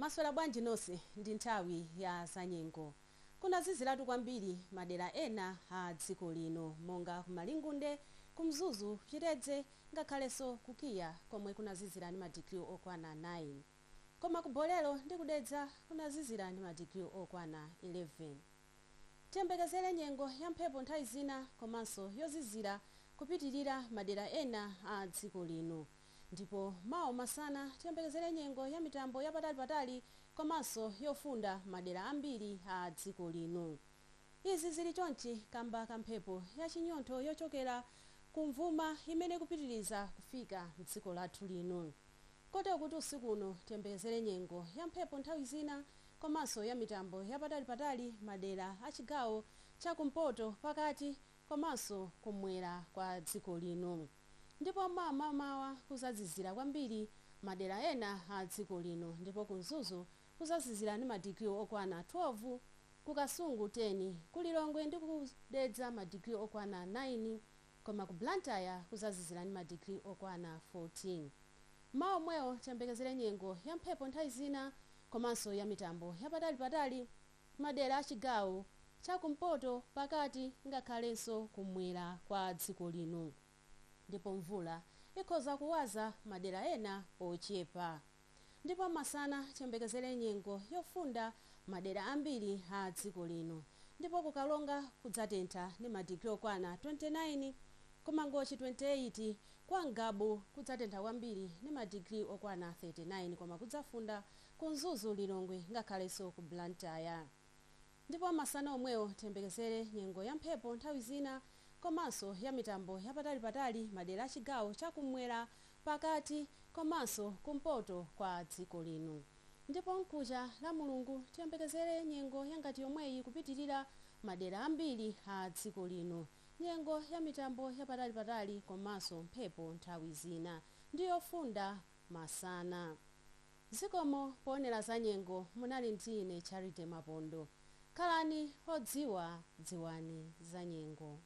Maswera bwanji nonse ndi nthawi ya zanyengo. Kunaziziratu kwambiri madera ena a dziko lino monga kumalingunde, kumzuzu, chiredze ngakhalenso kukiya komwe kunazizira ndi madigiri okwana 9. Koma kubolero ndi kudedza kunazizira ndi madigiri okwana 11. Tiyembekezere nyengo ya mphepo nthawi zina komanso yozizira kupitirira madera ena a dziko lino. Ndipo mawa masana tiyembekezere nyengo ya mitambo yapatali komanso yofunda madera ambiri a dziko lino. Izi zili chonchi kamba kamphepo ya chinyontho yochokera kumvuma imene kupitiriza kufika mdziko lathu lino. Kotero kuti usiku uno tiyembekezere nyengo ya mphepo nthawi zina komanso ya mitambo yapatali madera a chigawo chakumpoto pakati komanso kumwera kwa dziko lino. Ndipo mawa kuzazizira kwambiri madera ena a dziko lino, ndipo kumzuzu kuzazizira ndi madigiri okwana 12, kukasungu 10, kulilongwe ndi kudedza madigiri okwana 9, koma ku Blantyre kuzazizira ndi madigiri okwana 14. Mawa omwewo tiyembekezere nyengo ya mphepo nthawi zina komanso ya mitambo yapatali madera a chigawo chakumpoto pakati ngakhalenso kumwera kwa dziko lino. Ndipo mvula ikhoza kuwaza madera ena ochepa. Ndipo masana tiyembekezere nyengo yofunda madera ambiri a dziko lino, ndipo kukalonga kudzatentha ndi madigiri okwana 29, kumangochi 28, kwa Ngabu kudzatentha kwambiri ndi madigiri okwana 39, koma kudzafunda kumzuzu, Lilongwe ngakhalenso ku Blantyre. Ndipo masana omwewo tiyembekezere nyengo ya mphepo nthawi zina komanso ya mitambo yapatali madera a chigawo chakumwera pakati komanso kumpoto kwa dziko lino. Ndipo mkucha la Mulungu tiyembekezere nyengo yangati yomweyi kupitirira madera ambiri a dziko lino, nyengo ya mitambo yapatali komanso mphepo nthawi zina ndi yofunda masana. Zikomo poonera za nyengo munali ndi ine Charity Mapondo. Khalani odziwa, dziwani za nyengo.